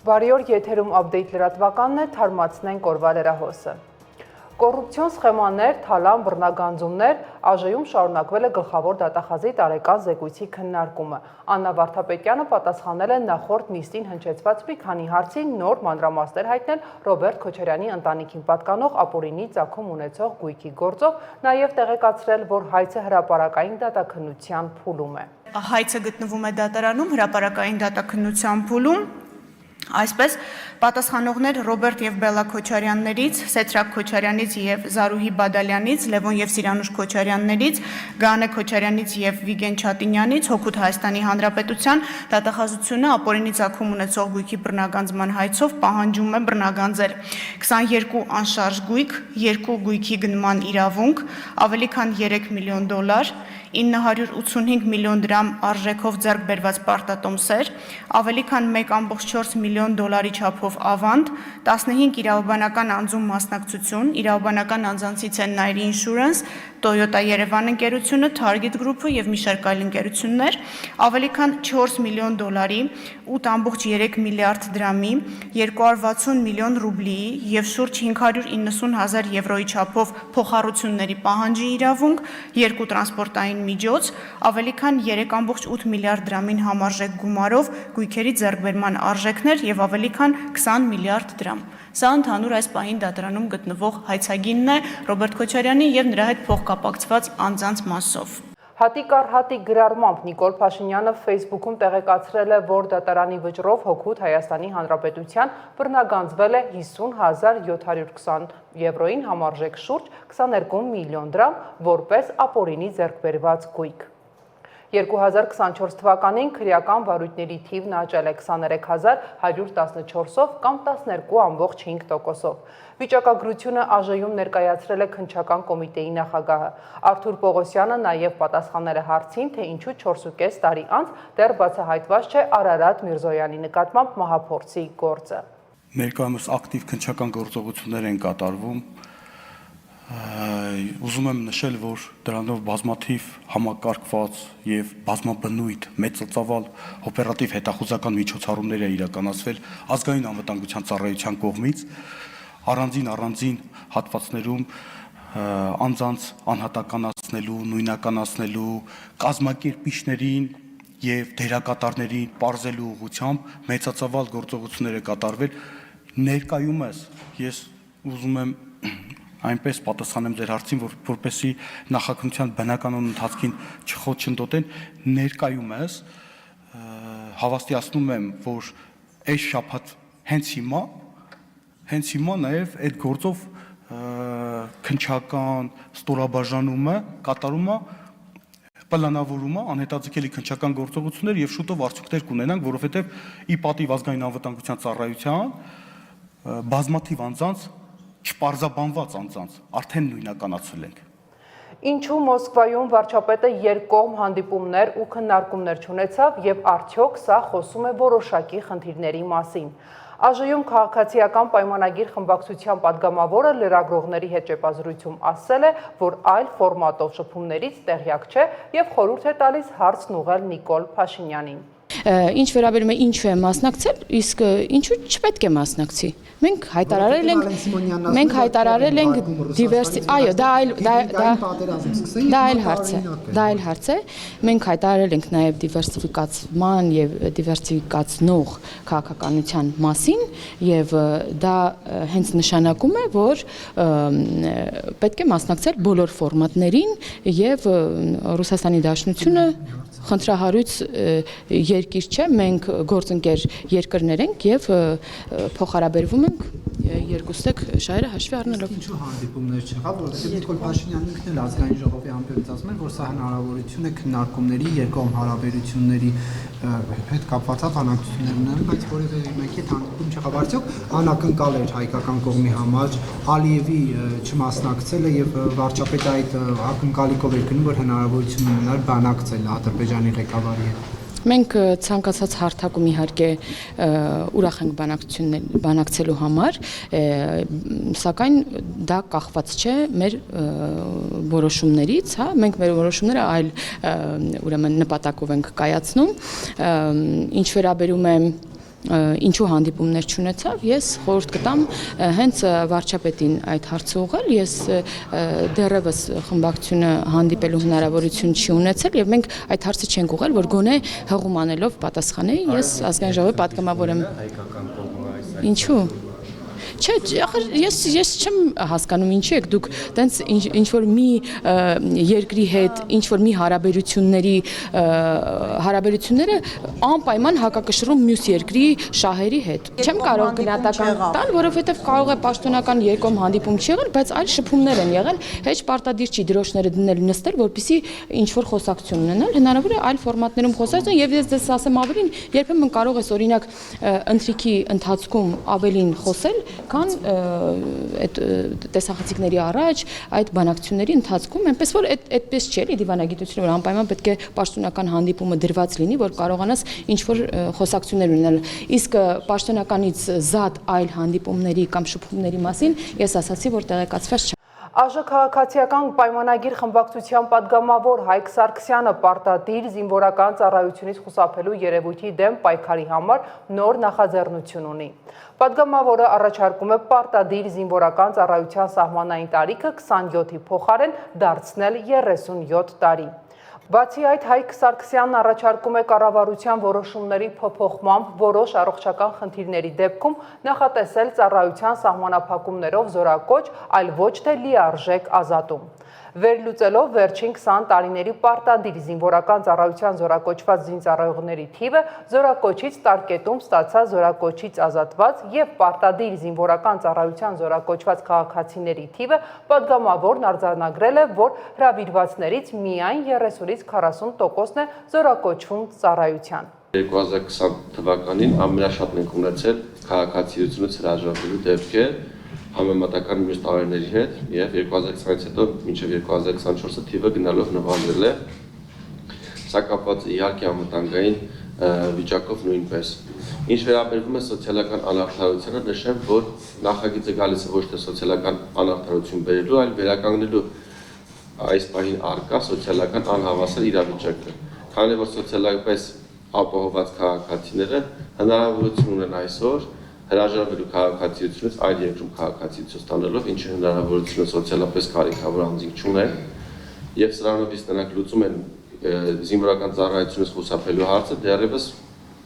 Բարի օր, եթերում update լրատվականն է, թարմացնենք օրվա լրահոսը։ Կոռուպցիոն սխեմաներ, թալան, բռնագանձումներ, ԱԺ-ում շարունակվել է գլխավոր դատախազի տարեկան զեկույցի քննարկումը։ Աննա Վարդապետյանը պատասխանել է նախորդ նիստին հնչեցված մի քանի հարցի, նոր մանրամասներ հայտնել Ռոբերտ Քոչարյանի ընտանիքին պատկանող ապօրինի ծագում ունեցող գույքի գործով, նաև տեղեկացրել, որ հայցը հրապարակային դատաքննության փուլում է։ Հայցը գտնվում է դատարանում, հրապարակային դատաքննության փուլում։ Այսպես, պատասխանողներ Ռոբերտ եւ Բելլա Քոչարյաններից, Սեթրակ Քոչարյանից եւ Զարուհի Բադալյանից, Լևոն եւ Սիրանուշ Քոչարյաններից, Գանե Քոչարյանից եւ Վիգեն Չատինյանից, Հօգուտ Հայաստանի Հանրապետության դատախազությունը ապօրինի ծագում ունեցող գույքի բռնագանձման հայցով պահանջում է բռնագանձել 22 անշարժ գույք, 2 գույքի գնման իրավունք, ավելի քան $3 միլիոն, 985 միլիոն դրամ արժեքով ձեռք բերված պարտատոմսեր, ավելի քան $1.4 միլիոն չափով ավանդ, 15 իրավաբանական անձում մասնակցություն, իրավաբանական անձանցից են Nairi Insurance, Toyota Երևան ընկերությունը, Target Group-ը եւ մի շարք այլ ընկերություններ, ավելի քան $4 միլիոն, 8.3 միլիարդ դրամի, 260 միլիոն ռուբլի եւ շուրջ 590,000 եվրոյի չափով փոխառությունների պահանջի իրավունք, 2 տրանսպորտային միջոց, ավելի քան 3.8 միլիարդ դրամին համարժեք գումարով գույքերի ձեռքբերման արժեքներ եւ ավելի քան 20 միլիարդ դրամ։ Սա ընդհանուր այս պահին դատարանում գտնվող հայցագինն է Ռոբերտ Քոչարյանի եւ նրա հետ փոխկապակցված անձանց մասով։ Հատիկ առ հատիկ գրառմամբ Նիկոլ Փաշինյանը Facebook-ում տեղեկացրել է, որ դատարանի վճռով Հօգուտ Հայաստանի Հանրապետության բռնագանձվել է 50,720 եվրոյին համարժեք շուրջ 22 միլիոն դրամ որպես ապօրինի ձեռքբերված գույք։ 2024 թվականին քրեական վարույթների թիվն աճել է 23,114-ով կամ 12.5%-ով։ Վիճակագրությունը ԱԺ-ում ներկայացրել է քննչական կոմիտեի նախագահը։ Արթուր Պողոսյանը նաև պատասխանել է հարցին, թե ինչու 4.5 տարի անց դեռ բացահայտված չէ Արարատ Միրզոյանի նկատմամբ մահափորձի գործը։ Ներկայումս ակտիվ քննչական գործողություններ են կատարվում։ Ուզում եմ նշել, որ դրանով բազմաթիվ համակարգված եւ բազմաբնույթ մեծածավալ օպերատիվ հետախուզական միջոցառումներ է իրականացվել ազգային անվտանգության ծառայության կողմից առանձին հատվածներում անձանց անհատականացնելու, նույնականացնելու, կազմակերպիչներին եւ դերակատարներին պարզելու ուղղությամբ մեծածավալ գործողություններ է կատարվել։ Ներկայումս ես ուզում եմ այնպես պատասխանեմ ձեր հարցին, որպեսզի նախաքննության բնականոն ընթացքին չխոչընդոտեն, ներկայումս հավաստիացնում եմ, որ այս շաբաթ հենց հիմա նաև այդ գործով քննչական ստորաբաժանումը կատարումը պլանավորումը անհետաձգելի քննչական գործողություններ եւ շուտով արդյունքներ կունենանք, որովհետեւ ի պատիվ ազգային անվտանգության ծառայության բազմաթիվ անձանց չպարզաբանված անձանց արդեն նույնականացրել ենք։ Ինչու Մոսկվայում վարչապետը երկկողմ հանդիպումներ ու քննարկումներ չունեցավ եւ արդյոք սա խոսում է որոշակի խնդիրների մասին։ ԱԺ-ում քաղաքացիական պայմանագիր խմբակցության падգամավորը լրագրողների հետ ճեպազրույցում ասել է, որ այլ ֆորմատով շփումներից տեղյակ չէ եւ խորհուրդ է տալիս հարցն ուղղել Նիկոլ Փաշինյանին։ Ինչ վերաբերում է ինչու է մասնակցել, իսկ ինչու չպետք է մասնակցի։ Մենք հայտարարել ենք դիվերսի, այո, դա այլ հարց է։ Մենք հայտարարել ենք նաև դիվերսիֆիկացման եւ դիվերսիֆիկացնող քաղաքականության մասին եւ դա հենց նշանակում է, որ պետք է մասնակցել բոլոր ֆորմատներին եւ Ռուսաստանի Դաշնությունը խնդրահարույց երկիր չէ, մենք գործընկեր երկրներ ենք եւ փոխհարաբերվում ենք երկուստեք շահերը հաշվի առնելով։ Ինչու հանդիպումներ չեղավ, որովհետեւ Նիկոլ Փաշինյանն ինքն էլ ազգային ժողովի ամբողջ ասում է, որ սա հնարավորություն է քննարկումների, երկկողմ հարաբերությունների հետ կապված բանակցություններ ունենալ, բայց որևէ մեկի հանդիպում չեղավ։ Արդյոք անակնկալ էր հայկական կողմի համար Ալիևի չմասնակցելը եւ վարչապետը այդ ակնկալիքով էր գնում, որ հնարավորություն ունենար բանակցել Ադրբեջանի ղեկավարի հետ։ Մենք ցանկացած հարթակում իհարկե ուրախ ենք բանակցելու համար, սակայն դա կախված չէ մեր որոշումներից, հա, մենք մեր որոշումները այլ ուրեմն նպատակով ենք կայացնում, ինչ վերաբերում է ինչու հանդիպումներ չունեցավ, ես խորհուրդ կտամ հենց վարչապետին այդ հարցը ուղղել, ես դեռևս խմբակցությունը հանդիպելու հնարավորություն չի ունեցել եւ մենք այդ հարցը չենք ուղղել, որ գոնե հղում անելով պատասխանեի, ես ազգային ժողովի պատգամավոր եմ։ Ինչու՞։ Չէ, ես չեմ հասկանում ինչի եք դուք տենց ինչ որ մի երկրի հետ ինչ որ մի հարաբերությունները անպայման հակակշռում մյուս երկրի շահերի հետ։ Չեմ կարող գնահատական տալ, որովհետև կարող է պաշտոնական երկում հանդիպում չի եղել, բայց այլ շփումներ են եղել, հեչ պարտադիր չի դրոշները դնել նստել, որպեսզի ինչ որ խոսակցություն ունենալ, հնարավոր է այլ ֆորմատներում խոսակցություն եւ ես դες ասեմ ավելին, երբեմն կարող ես օրինակ ընթրիքի ընթացքում ավելին խոսել, քան այդ տեսախցիկների առաջ այդ բանակցությունների ընթացքում այնպես որ այդպես չէ էլի դիվանագիտությունը որ անպայման պետք է պաշտոնական հանդիպումը դրված լինի որ կարողանաս ինչ որ խոսակցություններ ունենալ իսկ պաշտոնականից զատ այլ հանդիպումների կամ շփումների մասին ես ասացի որ տեղեկացված չեմ ԱԺ քաղաքացիական պայմանագիր խմբակցության պատգամավոր Հայկ Սարգսյանը պարտադիր զինվորական ծառայությունից խուսափելու երևույթի դեմ պայքարի համար նոր նախաձեռնություն ունի։ Պատգամավորը առաջարկում է պարտադիր զինվորական ծառայության սահմանային տարիքը 27-ի փոխարեն դարձնել 37 տարի։ Բացի այդ, Հայկ Սարգսյանն առաջարկում է կառավարության որոշումների փոփոխմամբ որոշ առողջական խնդիրների դեպքում նախատեսել ծառայության սահմանափակումներով զորակոչ, այլ ոչ թե լիարժեք ազատում։ Վերլուծելով վերջին 20 տարիների պարտադիր զինվորական ծառայության զորակոչված զինծառայողների թիվը, զորակոչից տարկետում ստացած զորակոչից ազատված եւ պարտադիր զինվորական ծառայության զորակոչված քաղաքացիների թիվը պատգամավորն արձանագրել է, որ հրավիրվածներից միայն 30-ից 40%-ն է զորակոչվում ծառայության։ 2020 թվականին ամենաշատն ենք ունեցել քաղաքացիությունից հրաժարվելու դեպքեր համեմատական մյուս տարիների հետ եւ 2020-ից հետո մինչեւ 2024-ը թիվը գնալով նվազել է։ Սա կապված է իհարկե անվտանգային վիճակով նույնպես։ Ինչ վերաբերվում է սոցիալական անարդարությանը, նշեմ, որ նախագիծը գալիս է ոչ թե սոցիալական անարդարություն բերելու, այլ վերականգնելու այս պահին առկա սոցիալական անհավասար իրավիճակը։ Քանի որ սոցիալապես ապահովված քաղաքացիները հնարավորություն ունեն այսօր հրաժարվելու քաղաքացիությունից այլ երկրում քաղաքացիություն ստանալով, ինչը հնարավորություն է սոցիալապես կարիքավոր անձինք չունեն, եւ սրանով իսկ նրանք լուծում են զինվորական ծառայությունից խուսափելու հարցը դեռևս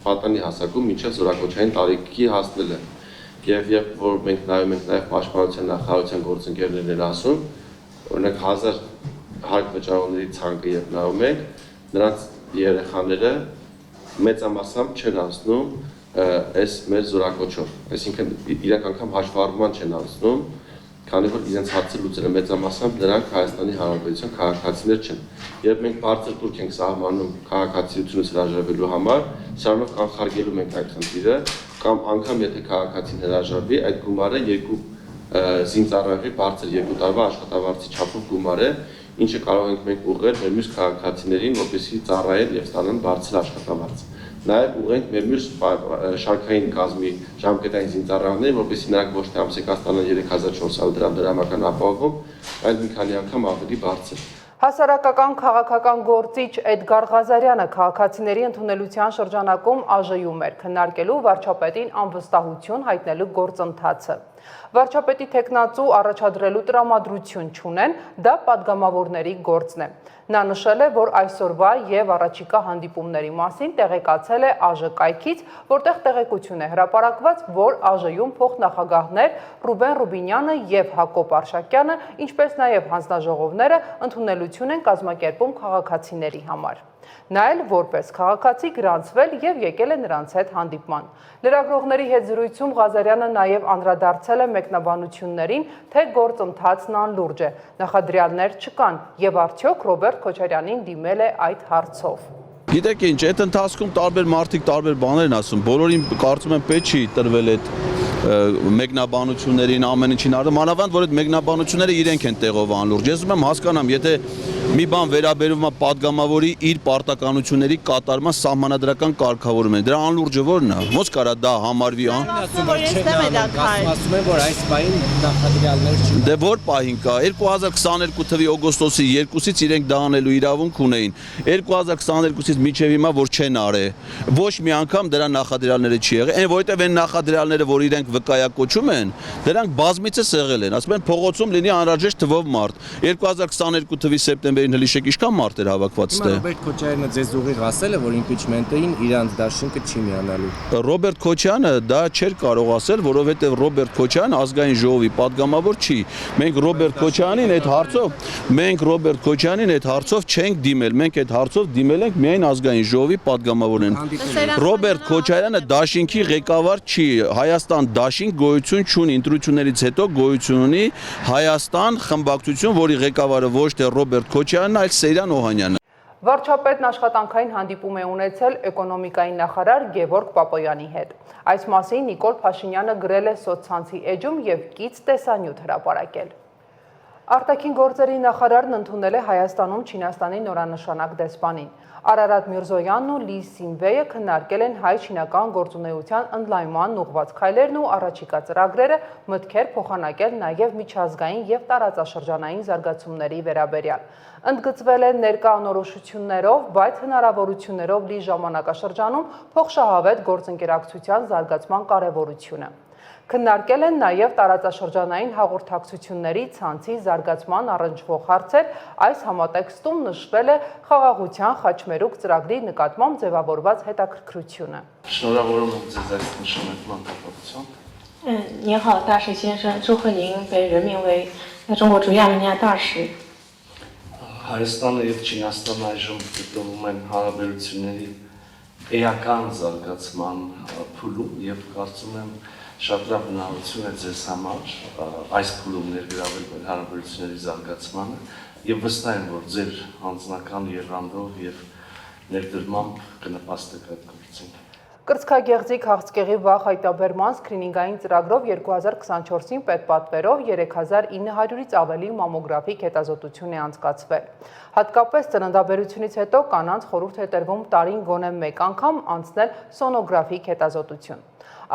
պատանի հասակում մինչև զորակոչային տարիքի հասնելը։ Եվ երբ որ մենք նայում ենք նաեւ պաշտպանության նախարարության գործընկերներն են ասում, օրինակ 1000 հարկ վճարողների ցանկը երբ նայում ենք, նրանց երեխաները մեծամասամբ չեն անցնում այս մեր զորակոչով, այսինքն իրենք անգամ հաշվառման չեն անցնում, քանի որ իրենց հարցը լուծել է մեծամասամբ նրանք Հայաստանի Հանրապետության քաղաքացիներ չեն։ Երբ մենք բարձր տուրք ենք սահմանում քաղաքացիությունից հրաժարվելու համար, սրանով կանխարգելում ենք այդ խնդիրը, կամ անգամ եթե քաղաքացին հրաժարվի, այդ գումարը երկու զինծառայողի բարձր 2 տարվա աշխատավարձի չափով գումար է, ինչը կարող ենք մենք ուղղել մեր մյուս քաղաքացիներին, որպեսզի ծառայեն եւ ստանան բարձր աշխատավարձ։ Նաև ուղենք մեր մյուս շարքային կազմի ժամկետային զինծառայողներին, որպեսզի նրանք ոչ թե ամսեկան ստանան 3400 դրամ դրամական ապահովում, այլ մի քանի անգամ ավելի բարձր։ Հասարակական քաղաքական գործիչ Էդգար Ղազարյանը քաղաքացիների ընդունելության շրջանակում ԱԺ-ում էր քննարկելու վարչապետին անվստահություն հայտնելու գործընթացը։ Վարչապետի թեկնածու առաջադրելու տրամադրություն չունեն, դա պատգամավորների գործն է։ Նա նշել է, որ այսօրվա եւ առաջիկա հանդիպումների մասին տեղեկացել է ԱԺ կայքից, որտեղ տեղեկություն է հրապարակված, որ ԱԺ-ում փոխնախագահներ Ռուբեն Ռուբինյանը եւ Հակոբ Արշակյանը, ինչպես նաեւ հանձնաժողովները ընդունելություն են կազմակերպում քաղաքացիների համար։ Նա էլ որպես քաղաքացի գրանցվել եւ եկել է նրանց հետ հանդիպման։ Լրագրողների հետ զրույցում Ղազարյանը նաեւ անդրադարձել է մեկնաբանություններին, թե գործընթացն անլուրջ է, նախադրյալներ չկան եւ արդյոք Ռոբերտ Քոչարյանին դիմել է այդ հարցով։ Գիտեք ինչ, այդ ընթացքում տարբեր մարդիկ տարբեր բաներ են ասում, բոլորին կարծում եմ պետք չի տրվել այդ մեկնաբանություններին ամեն ինչին արդեն մանավանդ որ այդ մեկնաբանությունները իրենք են տեղով անլուրջ։ Ես ուզում եմ հասկանամ, եթե մի բան վերաբերում է падգամավորի իր պարտականությունների կատարման սահմանադրական կարգավորում է, դրա անլուրջը ո՞րն է։ Ոնց կարա դա համարվի ասում են, որ այս պահին նախադրյալներ չկա։ Դե որ պահին կա 2022 թվականի օգոստոսի 2-ից իրենք դա անելու իրավունք ունեին 2022-ից մինչև հիմա որ չեն արել ոչ մի անգամ դրա նախադրյալները չի եղել այն որովհետև այն նախադրյալները որ իրենք վկայակոչում են դրանք բազմիցս եղել են ասում են փողոցում լինի անհրաժեշտ թվով մարդ 2022 թվականի սեպտեմբերին հլիշեք ինչքան մարդ էր հավաքված ստե Ռոբերտ Քոչարյանը ձեզ ուղիղ ասել է որ իմպիչմենտին իրանց դաշինքը չի միանալու Ռոբերտ Քոչյանը դա չէր կարող ասել որովհետև Ռոբերտ Քոչյանը ազգային ժողովի падգամավոր չի մենք Ռոբերտ Քոչյանին այդ հարցով չենք դիմել մենք այդ հարցով դիմել ենք միայն ազգային ժողովի падգամավորին Ռոբերտ Քոչարյանը դաշինքի ղեկավար չի Հայաստան դաշինք գոյություն չունի ընտրություններից հետո գոյություն ունի Հայաստան խմբակցություն որի ղեկավարը ոչ թե Ռոբերտ Քոչյանն այլ Սեյրան Օհանյանը Վարչապետն աշխատանքային հանդիպում է ունեցել էկոնոմիկայի նախարար Գևորգ Պապոյանի հետ։ Այս մասին Նիկոլ Փաշինյանը գրել է սոցցանցի էջում եւ կից տեսանյութ հրապարակել։ Արտաքին գործերի նախարարն ընդունել է Հայաստանում Չինաստանի նորանշանակ դեսպանին։ Արարատ Միրզոյանն ու Լի Սինվեյը քննարկել են հայ-չինական գործունեության ընդլայնման ուղղված քայլերն ու առաջիկա ծրագրերը, մտքեր փոխանակել նաև միջազգային եւ տարածաշրջանային զարգացումների վերաբերյալ։ Ընդգծվել են ներկա անորոշություններով, բայց հնարավորություններով լի ժամանակաշրջանում փոխշահավետ գործընկերակցության զարգացման կարևորությունը։ Քննարկել են նաև տարածաշրջանային հաղորդակցությունների ցանցի զարգացման առնչվող հարցեր, այս համատեքստում նշվել է խաղաղության խաչմերուկ ծրագրի նկատմամբ ձևավորված հետաքրքրությունը։ Շնորհավորում եմ ձեզ այս նշանակման կապակցությամբ։ 您好，大使先生，祝贺您被任命为中国驻亚美尼亚大使。 Հայաստանը եւ Չինաստանը այժմ գտնվում են հարաբերությունների էական զարգացման փուլում եւ կարծում եմ շատ լավ հնարավորություն է ձեզ համար այս փուլում ներգրավել մեր հարաբերությունների զարգացմանը եւ վստահ եմ որ ձեր անձնական եռանդով եւ ներդրմամբ կնպաստեք այդ գործին Կրծքագեղձի քաղցկեղի վաղ հայտաբերման սկրինինգային ծրագրով 2024-ին պետպատվերով 3900-ից ավելի մամոգրաֆիկ հետազոտություն է անցկացվել։ Հատկապես ծննդաբերությունից հետո կանանց խորհուրդ է տրվում տարին գոնե մեկ անգամ անցնել սոնոգրաֆիկ հետազոտություն։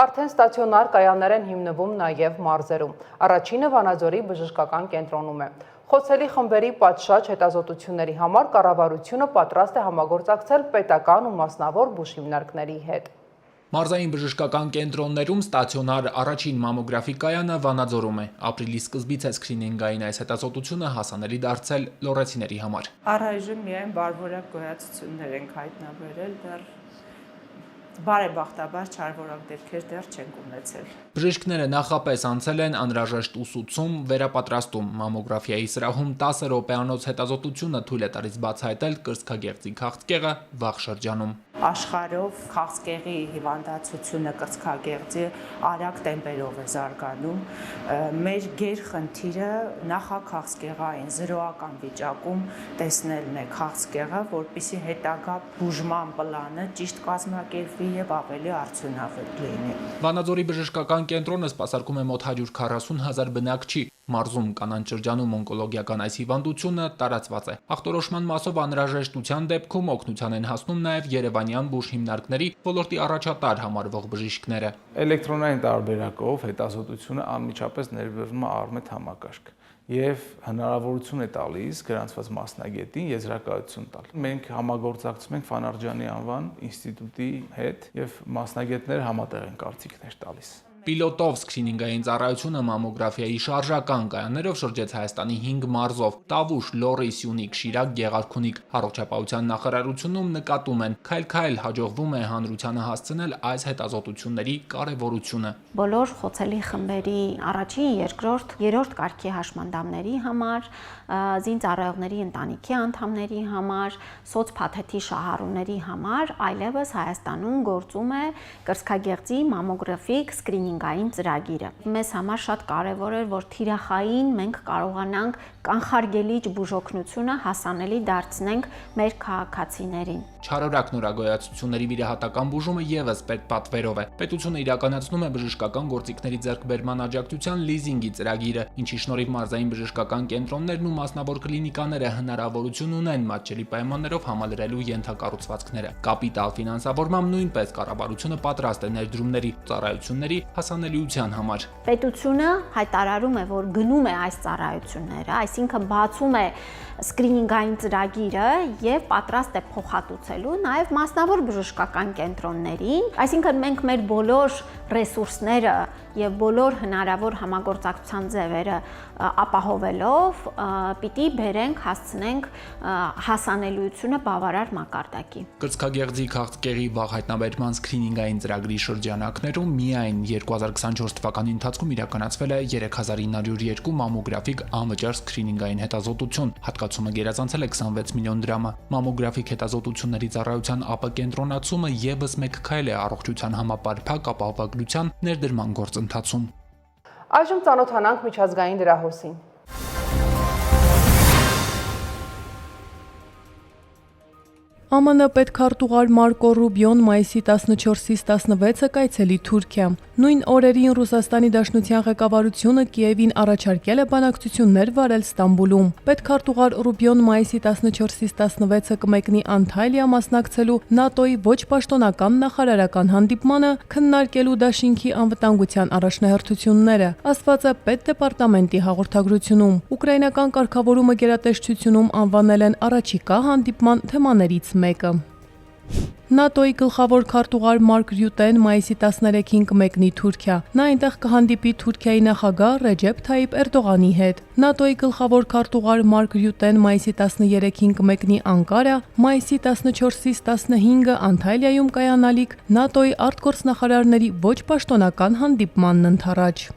Արդեն ստացիոնար կայաններ են հիմնվում նաև մարզերում։ Առաջինը Վանաձորի բժշկական կենտրոնում է։ Խոցելի խմբերի պատշաճ հետազոտությունների համար կառավարությունը պատրաստ է համագործակցել պետական ու մասնավոր բուժհիմնարկների հետ։ Մարզային բժշկական կենտրոններում ստացիոնար առաջին մամոգրաֆիկ կայանը Վանաձորում է։ Ապրիլի սկզբից է սկրինինգային այս հետազոտությունը հասանելի դարձել լոռեցիների համար։ Առայժմ միայն բարվորակ գոյացություններ ենք հայտնաբերել, դեռ բարեբախտաբար չարվորակ դեպքեր դեռ չենք ունեցել։ Բժիշկները նախապես անցել են անհրաժեշտ ուսուցում, վերապատրաստում։ Մամոգրաֆիայի սրահում 10 րոպեանոց հետազոտությունը թույլ է տալիս բացահայտել կրծքագեղձի քաղցկեղը վաղ շրջանում։ Աշխարհով քաղցկեղի հիվանդացությունը կրծքագեղձի արագ տեմպերով է զարգանում։ Մեր գերխնդիրը նախաքաղցկեղային զրոական վիճակում տեսնելն է քաղցկեղը, որպեսզի հետագա բուժման պլանը ճիշտ կազմակերպվի եւ ավելի արդյունավետ լինի։ Վանաձորի բժշկական կենտրոնը սպասարկում է մոտ 140,000 բնակչի։ Մարզում կանանց շրջանում օնկոլոգիական այս հիվանդությունը տարածված է։ Ախտորոշման մասով անհրաժեշտության դեպքում օգնության են հասնում նաև երևանյան բուժհիմնարկների ոլորտի առաջատար համարվող բժիշկները։ Էլեկտրոնային տարբերակով հետազոտությունը անմիջապես ներբևում է Արմետ համակարգ եւ հնարավորություն է տալիս գրանցված մասնագետին եզրակացություն տալ։ Մենք համագործակցում ենք Ֆանարջյանի անվան ինստիտուտի հետ եւ մասնագետները համատեղ են կարծիքներ տալիս։ Պիլոտով սկրինինգային ծառայությունը մամոգրաֆիայի շարժական կայաններով շրջեց Հայաստանի 5 մարզով՝ Տավուշ, Լոռի, Սյունիք, Շիրակ, Գեղարքունիք։ Առողջապահության նախարարությունում նկատում են քայլ-քայլ հաջողվում է հանրությանը հասցնել այս հետազոտությունների կարևորությունը։ Բոլոր խոցելի խմբերի առաջին, երկրորդ, երրորդ կարգի հաշմանդամների համար, զինծառայողների ընտանիքի անդամների համար, սոցփաթեթի շահառուների համար այլևս Հայաստանում գործում է կրծքագեղձի մամոգրաֆիկ սկրինինգային ծրագիրը։ Մեզ համար շատ կարևոր էր, որ թիրախային մենք կարողանանք կանխարգելիչ բուժօգնությունը հասանելի դարձնենք մեր քաղաքացիներին։ Չարորակ նորագոյացությունների վիրահատական բուժումը եւս պետպատվերով է։ Պետությունը իրականացնում է բժշկական գործիքների ձեռքբերման աջակցության լիզինգի ծրագիրը, ինչի շնորհիվ մարզային բժշկական կենտրոններն ու մասնավոր կլինիկաները հնարավորություն ունեն մատչելի պայմաններով համալրելու ենթակառուցվածքները։ Կապիտալ ֆինանսավորմամբ նույնպես կառավարությունը պատրաստ է ներդրումների ծառայությունների հասանելիության համար։ Պետությունը հայտարարում է, որ գնում է այս ծառայությունները, այսինքն բացում է սկրինինգային ծրագիրը եւ պատրաստ է փոխհատուցելու նաեւ մասնավոր բժշկական կենտրոններին, այսինքն մենք մեր բոլոր ռեսուրսները եւ բոլոր հնարավոր համագործակցության ձևերը ապահովելով պիտի բերենք, հասցնենք հասանելիությունը բավարար մակարդակի։ Կրծքագեղձի քաղցկեղի վաղ հայտնաբերման սկրինինգային ծրագրի շրջանակներում միայն 2024 թվականի ընթացքում իրականացվել է 3902 մամոգրաֆիկ անվճար սկրինինգային հետազոտություն, հատկացումը գերազանցել է 26 միլիոն դրամը։ Մամոգրաֆիկ հետազոտությունների ծառայության ապակենտրոնացումը եւս մեկ քայլ է առողջության համապարփակ ապահովագրության ներդրման գործընթացում։ Այժմ ծանոթանանք միջազգային դրահոսին։ ԱՄՆ պետքարտուղար Մարկո Ռուբիոն մայիսի 14-ից 16-ը կայցելի Թուրքիա։ Նույն օրերին Ռուսաստանի Դաշնության ղեկավարությունը Կիևին առաջարկել է բանակցություններ վարել Ստամբուլում։ Պետքարտուղար Ռուբիոն մայիսի 14-ից 16-ը կմեկնի Անտալիա մասնակցելու ՆԱՏՕ-ի ոչ պաշտոնական նախարարական հանդիպմանը, քննարկելու դաշինքի անվտանգության առաջնահերթությունները, ասված է Պետդեպարտամենտի հաղորդագրությունում։ Ուկրաինական կարգավորումը գերատեսչությունում անվանել են առաջիկա հանդիպման թեմաներից մեկը։ ՆԱՏՕ-ի գլխավոր քարտուղար Մարկ Ռյուտեն մայիսի 13-ին կմեկնի Թուրքիա։ Նա այնտեղ կհանդիպի Թուրքիայի նախագահ Ռեջեփ Թայիփ Էրդողանի հետ։ ՆԱՏՕ-ի գլխավոր քարտուղար Մարկ Ռյուտեն մայիսի 13-ին կմեկնի Անկարա, մայիսի 14-ից 15-ը Անտալիայում կայանալիք ՆԱՏՕ-ի արտգործնախարարների ոչ պաշտոնական հանդիպմանն ընդառաջ։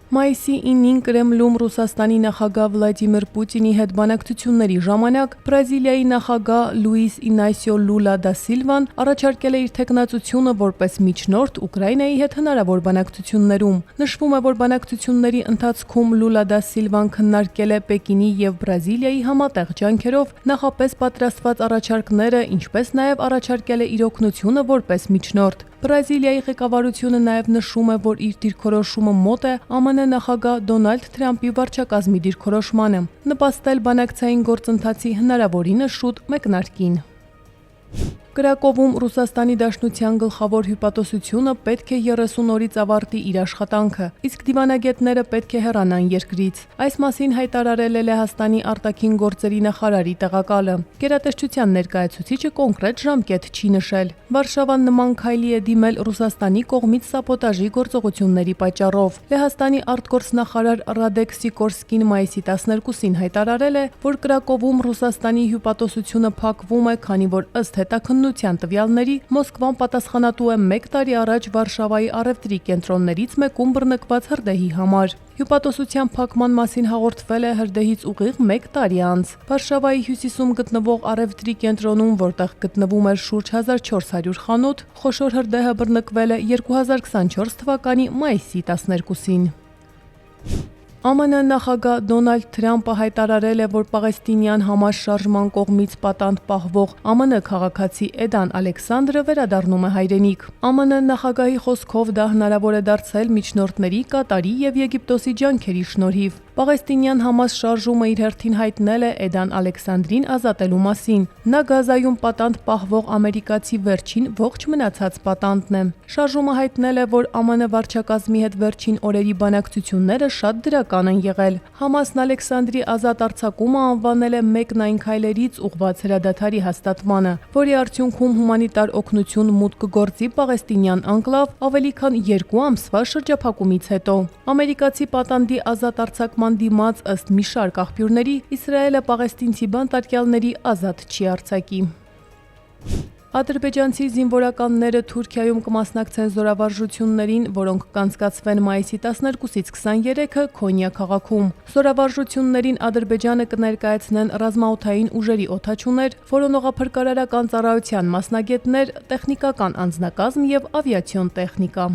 Մայիսի 9-ին Կրեմլում Ռուսաստանի նախագահ Վլադիմիր Պուտինի հետ բանակցությունների ժամանակ Բրազիլիայի նախագահ Լուիս Ինասիո Լուլա դա Սիլվան առաջարկել է իր թեկնածությունը որպես միջնորդ Ուկրաինայի հետ հնարավոր բանակցություններում։ Նշվում է, որ բանակցությունների ընթացքում Լուլա դա Սիլվան քննարկել է Պեկինի եւ Բրազիլիայի համատեղ ջանքերով նախապես պատրաստված առաջարկները, ինչպես նաեւ առաջարկել է իր օգնությունը որպես միջնորդ։ Բրազիլիայի ղեկավարությունը նաև նշում է, որ իր դիրքորոշումը մոտ է ԱՄՆ նախագահ Դոնալդ Թրամփի վարչակազմի դիրքորոշմանը, նպաստել բանակցային գործընթացի հնարավորինս շուտ մեկնարկին։ Կրակովում Ռուսաստանի Դաշնության գլխավոր հյուպատոսությունը պետք է 30 օրից ավարտի իր աշխատանքը, իսկ դիվանագետները պետք է հեռանան երկրից։ Այս մասին հայտարարել է Լեհաստանի արտաքին գործերի նախարարի տեղակալը։ Գերատեսչության ներկայացուցիչը կոնկրետ ժամկետ չի նշել։ Վարշավան նման քայլի է դիմել Ռուսաստանի կողմից սաբոտաժի գործողությունների պատճառով։ Լեհաստանի արտգործնախարար Ռադեկ Սիկորսկին մայիսի 12-ին հայտարարել է, որ Կրակովում Ռուսաստանի հյուպատոսությունը փակվում է, քանի որ ըստ հետաքննության տվյալների Մոսկվան պատասխանատու է 1 տարի առաջ Վարշավայի առևտրի կենտրոններից մեկում բռնկված հրդեհի համար։ Հյուպատոսության փակման մասին հաղորդվել է հրդեհից ուղիղ 1 տարի անց։ Վարշավայի հյուսիսում գտնվող առևտրի կենտրոնում, որտեղ գտնվում էր շուրջ 1400 խանութ, խոշոր հրդեհը բռնկվել է 2024 թվականի մայիսի 12-ին։ ԱՄՆ նախագահ Դոնալդ Թրամփը հայտարարել է, որ պաղեստինյան համաշարժման կողմից պատանդ պահվող ԱՄՆ քաղաքացի Էդան Ալեքսանդրը վերադառնում է հայրենիք։ ԱՄՆ նախագահի խոսքով դա հնարավոր է դարձել միջնորդների, Կատարի եւ Եգիպտոսի ջանքերի շնորհիվ։ Պաղեստինյան Համաս շարժումը իր հերթին հայտնել է Էդան Ալեքսանդրին ազատելու մասին։ Նա Գազայում պատանդ պահվող ամերիկացի վերջին ողջ մնացած պատանդն է։ Շարժումը հայտնել է, որ ԱՄՆ վարչակազմի հետ վերջին օրերի բանակցությունները շատ դրական են եղել։ Համասն Ալեքսանդրի ազատ արձակումը անվանել է մեկն այն քայլերից ուղղված հրադադարի հաստատմանը, որի արդյունքում հումանիտար օգնություն մուտք կգործի պաղեստինյան անկլավ ավելի քան 2 ամսվա շրջափակումից հետո։ Ամերիկացի պատանդի ազատ արձակման դիմաց ըստ մի շարք աղբյուրների Իսրայելը պաղեստինցի բանտարկյալների ազատ չի արձակի։ Ադրբեջանցի զինվորականները Թուրքիայում կմասնակցեն զորավարժություններին, որոնք կանցկացվեն մայիսի 12-ից 23-ը Քոնյա քաղաքում։ Զորավարժություններին Ադրբեջանը կներկայացնեն ռազմաօդային ուժերի օդաչուներ, որոնողափրկարարական ծառայության մասնագետներ, տեխնիկական անձնակազմ եւ ավիացիոն տեխնիկա։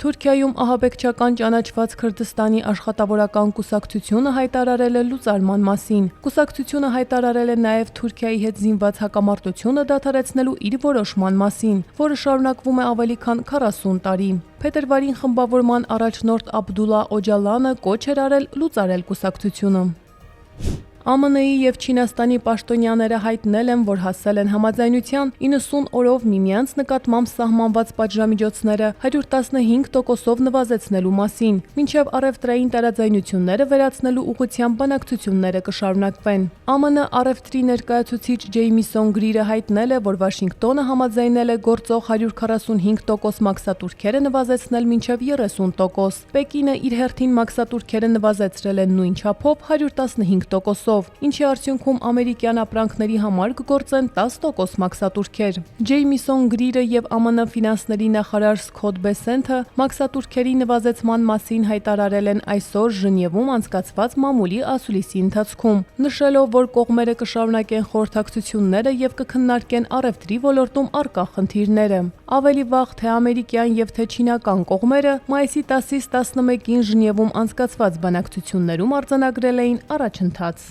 Թուրքիայում ահաբեկչական ճանաչված Քրդստանի աշխատավորական կուսակցությունը հայտարարել է լուծարման մասին։ Կուսակցությունը հայտարարել է նաև Թուրքիայի հետ զինված հակամարտությունը դադարեցնելու իր որոշման մասին, որը շարունակվում է ավելի քան 40 տարի։ Փետրվարին խմբավորման առաջնորդ Աբդուլլա Օջալանը կոչ էր արել լուծարել կուսակցությունը։ ԱՄՆ-ի եւ Չինաստանի պաշտոնյաները հայտնել են, որ հասել են համաձայնության 90 օրով միմյանց նկատմամբ սահմանված պատժամիջոցները 115%-ով նվազեցնելու մասին, մինչև առևտրային տարաձայնությունները վերացնելու ուղղությամբ բանակցությունները կշարունակվեն։ ԱՄՆ առևտրի ներկայացուցիչ Ջեյմիսոն Գրիրը հայտնել է, որ Վաշինգտոնը համաձայնել է գործող 145% մաքսատուրքերը նվազեցնել մինչև 30%։ Պեկինը իր հերթին մաքսատուրքերը նվազեցրել է նույն չափով 115%։ Ինչի արդյունքում ամերիկյան ապրանքների համար կգործեն 10% մաքսատուրքեր։ Ջեյմիսոն Գրիրը եւ ԱՄՆ ֆինանսների նախարար Սքոթ Բեսենթը մաքսատուրքերի նվազեցման մասին հայտարարել են այսօր Ժնևում անցկացված մամուլի ասուլիսի ընթացքում, նշելով, որ կողմերը կշարունակեն խորհրդակցությունները եւ կքննարկեն առևտրի ոլորտում առկա խնդիրները։ Ավելի վաղ թե ամերիկյան եւ թե չինական կողմերը մայիսի 10-ից 11-ին Ժնևում անցկացված բանակցություններում արձանագրել էին առաջընթաց։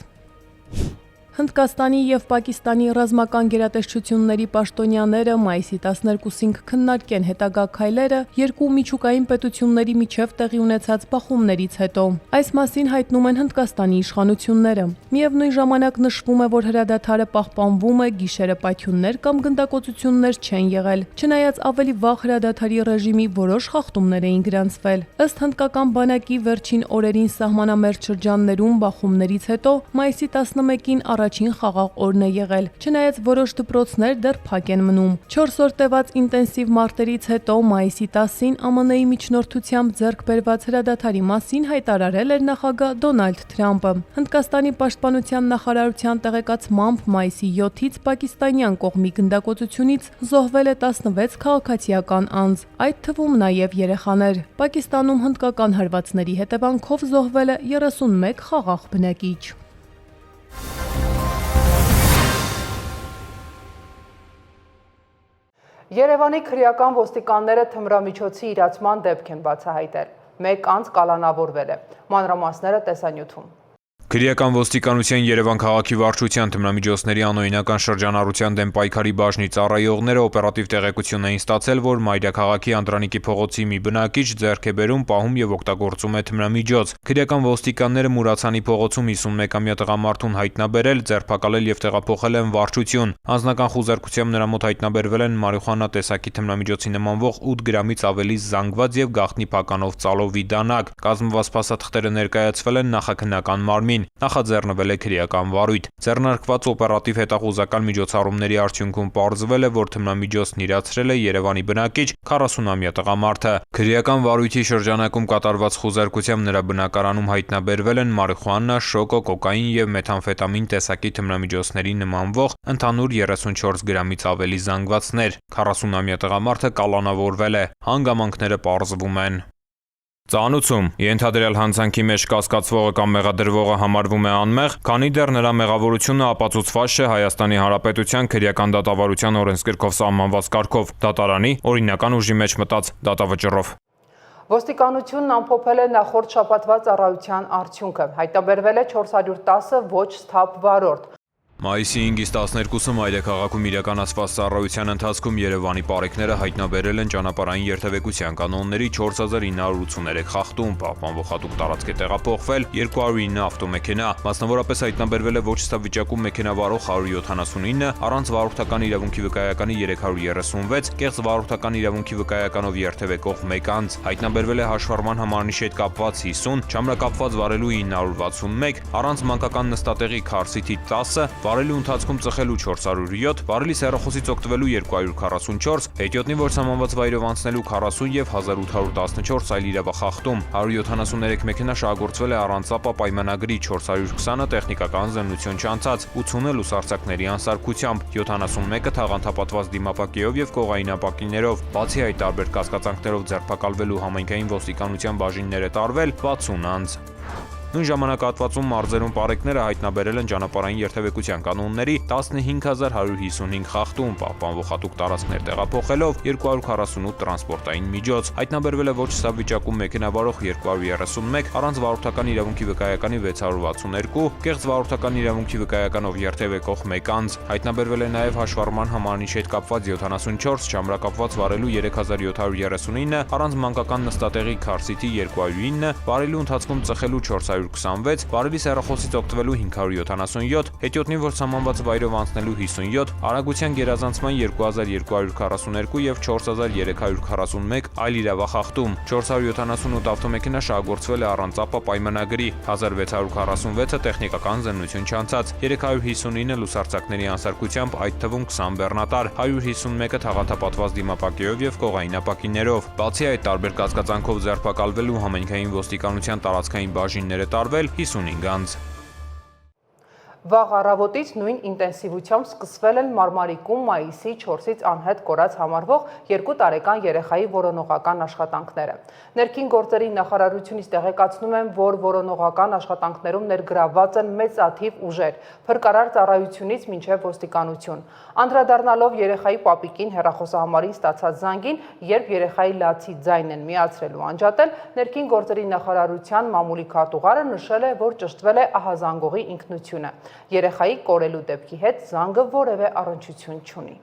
Հնդկաստանի եւ Պակիստանի ռազմական գերատեսչությունների պաշտոնյաները մայիսի 12-ին կքննարկեն հետագա քայլերը երկու միջուկային պետությունների միջև տեղի ունեցած բախումներից հետո։ Այս մասին հայտնում են Հնդկաստանի իշխանությունները։ Միևնույն ժամանակ նշվում է, որ հրադադարը պահպանվում է, գիշերը պայթյուններ կամ գնդակոծություններ չեն եղել, չնայած ավելի վաղ հրադադարի ռեժիմի որոշ խախտումներ էին գրանցվել։ Ըստ հնդկական բանակի վերջին օրերին սահմանամերձ շրջաններում բախումներից հետո մայիսի 11-ին առաջին խաղաղ օրն է եղել, չնայած որոշ դպրոցներ դեռ փակ են մնում։ 4 օր տևած ինտենսիվ մարտերից հետո մայիսի 10-ին ԱՄՆ-ի միջնորդությամբ ձեռք բերված հրադադարի մասին հայտարարել էր նախագահ Դոնալդ Թրամփը։ Հնդկաստանի պաշտպանության նախարարության տեղեկացմամբ մայիսի 7-ից պակիստանյան կողմի գնդակոծությունից զոհվել է 16 քաղաքացիական անձ, այդ թվում նաև երեխաներ։ Պակիստանում հնդկական հարվածների հետևանքով զոհվել է 31 խաղաղ բնակիչ։ Երևանի քրեական ոստիկանները թմրամիջոցի իրացման դեպք են բացահայտել։ Մեկ անձ կալանավորվել է։ Մանրամասները տեսանյութում։ Քրեական ոստիկանության Երևան քաղաքի վարչության թմրամիջոցների անօրինական շրջանառության դեմ պայքարի բաժնի ծառայողները օպերատիվ տեղեկություն էին ստացել, որ Մայրաքաղաքի Անդրանիկի փողոցի մի բնակիչ ձեռք է բերում, պահում եւ օգտագործում է թմրամիջոց։ Քրեական ոստիկանները Մուրացանի փողոցում 51-ամյա տղամարդուն հայտնաբերել, ձերբակալել եւ տեղափոխել են վարչություն։ Անձնական խուզարկությամբ նրա մոտ հայտնաբերվել են մարիխուանա տեսակի թմրամիջոցի նմանվող 8 գրամից ավելի զանգված եւ գաղտնի փականով ծալովի դանակ։ Կազմված փաստաթղթերը ներկայացվել են նախաքննական մարմին։ Նախաձեռնվել է քրեական վարույթ։ Ձեռնարկված օպերատիվ հետախուզական միջոցառումների արդյունքում պարզվել է, որ թմրամիջոցն իրացրել է Երևանի բնակիչ 40-ամյա տղամարդը։ Քրեական վարույթի շրջանակում կատարված խուզարկությամբ նրա բնակարանում հայտնաբերվել են մարիխուանա, շոկո, կոկային եւ մեթամֆետամին տեսակի թմրամիջոցների նմանվող ընդհանուր 34 գրամից ավելի զանգվածներ։ 40-ամյա տղամարդը կալանավորվել է։ Հանգամանքները պարզվում են։ Ծանուցում ենթադրյալ հանցանքի մեջ կասկածվողը կամ մեղադրվողը համարվում է անմեղ, քանի դեռ նրա մեղավորությունը ապացուցված չէ Հայաստանի Հանրապետության քրեական դատավարության օրենսգրքով սահմանված կարգով, դատարանի օրինական ուժի մեջ մտած դատավճռով։ Ոստիկանությունն ամփոփել է նախորդ շաբաթվա ծառայության արդյունքը։ Հայտնաբերվել է 410 ոչ սթափ վարորդ։ Մայիսի 5-ից 12-ը Մայրաքաղաքում իրականացված ծառայության ընթացքում Երևանի պարեկները հայտնաբերել են ճանապարհային երթևեկության կանոնների 4983 խախտում, պահպանվող հատուկ տարածք է տեղափոխվել 209 ավտոմեքենա, մասնավորապես հայտնաբերվել է ոչ ստապ վիճակում մեքենա վարող 179, առանց վարորդական իրավունքի վկայականի 336, կեղծ վարորդական իրավունքի վկայականով երթևեկող 1 անձ, հայտնաբերվել է հաշվառման համարնիշի հետ կապված 50, չամրակապված վարելու 961, առանց մանկական նստատեղի քարսիթի 10, վարելու ընթացքում ծխելու 407, վարելիս հեռախոսից օգտվելու 244, հետիոտնի որ սահմանված վայրով անցնելու 40 եւ 1814 այլ իրավախախտում, 173 մեքենա շահագործվել է առանց ապա պայմանագրի, 420-ը տեխնիկական զննություն չանցած, 80-ը լուսարձակների անսարքությամբ, 71-ը թաղանթապատված դիմապակիով եւ կողային ապակիներով, բացի այդ տարբեր կասկածանքներով ձերբակալվելու համայնքային ոստիկանության բաժիններ է տարվել 60 անձ։ Նույն ժամանակահատվածում մարզերում պարեկները հայտնաբերել են ճանապարհային երթևեկության կանոնների 15155 խախտում, պահպանվող հատուկ տարածքներ տեղափոխելով 248 տրանսպորտային միջոց։ Հայտնաբերվել է ոչ սավ վիճակում մեքենա վարող 231, առանց վարորդական իրավունքի վկայականի 662, կեղծ վարորդական իրավունքի վկայականով երթևեկող 1 անձ։ Հայտնաբերվել է նաև հաշվառման համարնիշի հետ կապված 74, չամրակապված վարելու 3739, առանց մանկական նստատեղի քարսիթի 209, վարելու ընթացքում ծխելու 426, վարելիս հեռախոսից օգտվելու 577, հետիոտնին որ սահմանված վայրով անցնելու 57, արագության գերազանցման 2242 եւ 4341 այլ իրավախախտում, 478 ավտոմեքենա շահագործվել է առանց ԱՊԱ պայմանագրի, 1646-ը տեխնիկական զննություն չանցած, 359 լուսարձակների անսարքությամբ, այդ թվում 20 բեռնատար, 151-ը թաղանթապատված դիմապակեով եւ կողային ապակիներով։ Բացի այդ, տարբեր կասկածանքով ձերբակալվելու համայնքային ոստիկանության տարածքային բաժիններ է տարվել 55 անձ։ Վաղ առավոտից նույն ինտենսիվությամբ սկսվել են Մարմարիկում մայիսի 4-ից անհետ կորած համարվող 2 տարեկան երեխայի որոնողական աշխատանքները։ Ներքին գործերի նախարարությունից տեղեկացնում են, որ որոնողական աշխատանքներում ներգրավված են մեծաթիվ ուժեր, փրկարար ծառայությունից մինչև ոստիկանություն։ Անդրադառնալով երեխայի պապիկին հեռախոսահամարին ստացած զանգին, երբ երեխայի լացի ձայնն են միացրելու անջատել, ներքին գործերի նախարարության մամուլի քարտուղարը նշել է, որ ճշտվել է ահազանգողի ինքնությունը։ Երեխայի կորելու դեպքի հետ զանգը որևէ առնչություն չունի։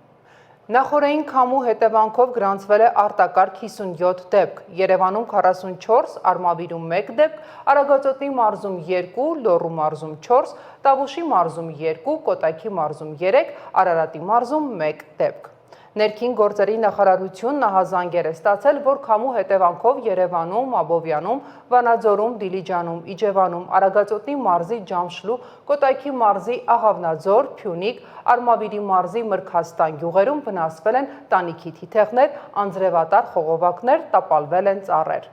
Նախորդային քամու հետևանքով գրանցվել է արտակարգ 57 դեպք, Երևանում 44, Արմավիրում 1 դեպք, Արագածոտնի մարզում 2, Լոռու մարզում 4, Տավուշի մարզում 2, Կոտայքի մարզում 3, Արարատի մարզում 1 դեպք։ Ներքին գործերի նախարարությունն ահազանգեր է ստացել, որ քամու հետևանքով Երևանում, Աբովյանում, Վանաձորում, Դիլիջանում, Իջևանում, Արագածոտնի մարզի Ջամշլու, Կոտայքի մարզի Աղավնաձոր, Փյունիկ, Արմավիրի մարզի Մրգաստան գյուղերում վնասվել են տանիքի թիթեղներ, անձրևատար խողովակներ, տապալվել են ծառեր։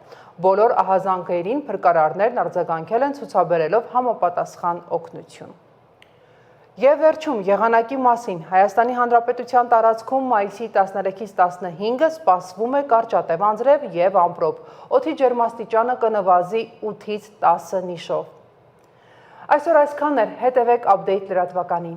Բոլոր ահազանգերին փրկարարներն արձագանքել են ցուցաբերելով համապատասխան օգնություն։ Եվ վերջում եղանակի մասին, Հայաստանի Հանրապետության տարածքում մայիսի 13-ից 15-ը սպասվում է կարճատև անձրև և ամպրոպ, օդի ջերմաստիճանը կնվազի 8-ից 10 նիշով։ Այսօր այսքանն էր, հետևեք Update լրատվականին։